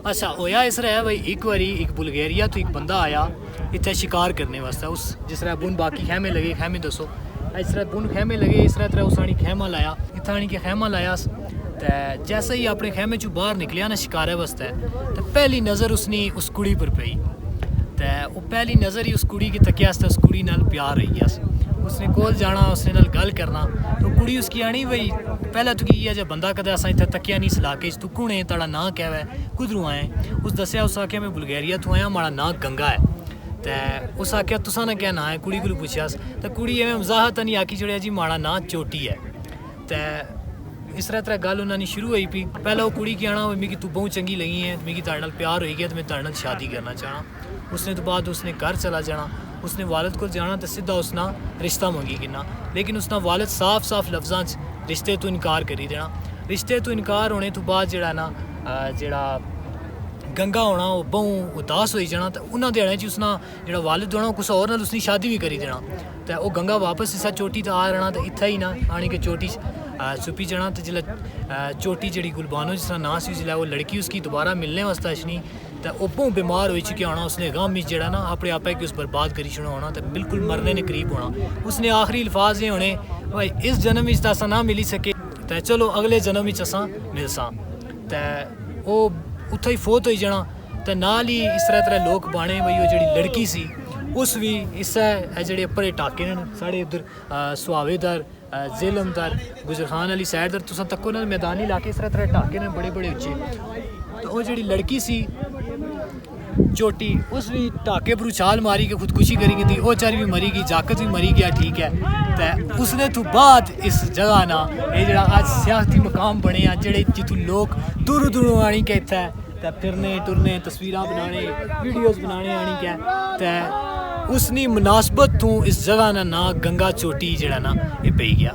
अच्छा होया इस तरह है भाई, एक बारी एक बुल्गारिया तो एक बंदा आया इतने शिकार करने वास्ते। उस जिस तरह बुन बाकी खैमे लगे, खैमे दसो इस तरह बुन खैमे लगे, इस तरह उस आनी खैमा लाया, इतना आनी के खैमा लाया। तो जैसे ही अपने खैमे चो बाहर निकलिया ना शिकारे वास्ते, तो पहली नज़र उसने उस कुड़ी पर पई। तो वो पहली नज़र ही उस कुड़ी की तकिया, उस कुड़ी नाल प्यार रही गया। उसने कोल जाना, उसने नाल गल करना। तो कुड़ी उसकी आनी भाई पहले तो की जो बंदा कदे असा इतना तकिया नहीं इस इलाके तू कुण है, तेरा नां क्या है, कुदरों आए। उस दसिया, उस आख्या मैं बुल्गारिया तो आया, माड़ा नां गंगा है। तो उस आख्या तुसा ना क्या नां है, कुड़ी को पूछा। तो कुड़ी एवं मजाहत नहीं आखी चढ़िया जी माड़ा नां चोटी है। तो इस तरह गल उन्होंने शुरू हुई पी। पहले वो कुड़ी की आना मिगी तू बहुत चंगी लगी है, मिगी तेरे नाल प्यार हो गया, तो मैं तेरे नाल शादी करना चाहना। उसने तो बाद उसने घर चला जाना, उसने वालिद को जाना तो सीधा उसना रिश्ता मंगी गिना। लेकिन उसना वालिद साफ साफ लफ्ज़ां रिश्ते तो इनकार करी देना। रिश्ते तो इनकार होने तो बाद जड़ा ना जड़ा गंगा होना वो बहु उदास हो जाना। तो उन्होंने देने च उसना जो वालिद होना कुछ और नाल उसकी शादी भी करी देना। तो वो गंगा वापस इस चोटी तो आ रहना, तो इतना ही ना आने के चोटी छुपी जाना। तो जिला चोटी जड़ी गुलबानो जिसका नाम से जिला वो लड़की उसकी दोबारा मिलने वास्ते अचनी। तो वो बहुत बीमार हो चुके होना, उसने गम में जड़ा ना अपने आपे कि उस बर्बाद करी छुड़ा होना, तो बिल्कुल मरने ने करीब होना। उसने आखिरी अल्फाज ये होने भाई इस जन्म में असा ना मिली सके, तो चलो अगले जन्म में असा मिलसा। तो वो उत्थे ही फोत हो जाना। तो नाल ही इस तरह लोग बाने भाई वो जी लड़की सी उस भी इस जेह्ड़े उप्पर टाके न साढ़े उधर सुहावेदार जेलमदार गुजरखान आली साइड दर तुस तक्को ना मैदानी इलाके इस तरह टाके न बड़े बड़े उच्चे। तो वो जी लड़की सी चोटी उस भी टाके पर उछाल मारी के खुदकुशी करी गई। वो चारी भी मरी गई, जाकत भी मरी गया, ठीक है। तो उसने तो बाद इस जगह ना ये जरा अज सियासी मकाम बने जेड़े जितों लोग दूरों दूरों आनी के इत्थे ते फिरने टुरने तस्वीर बनाने वीडियोज़ बनाने आनी क्या। तो उसनी मुनासबत तू इस जगह ना गंगा चोटी जड़ा ना ये पई गया।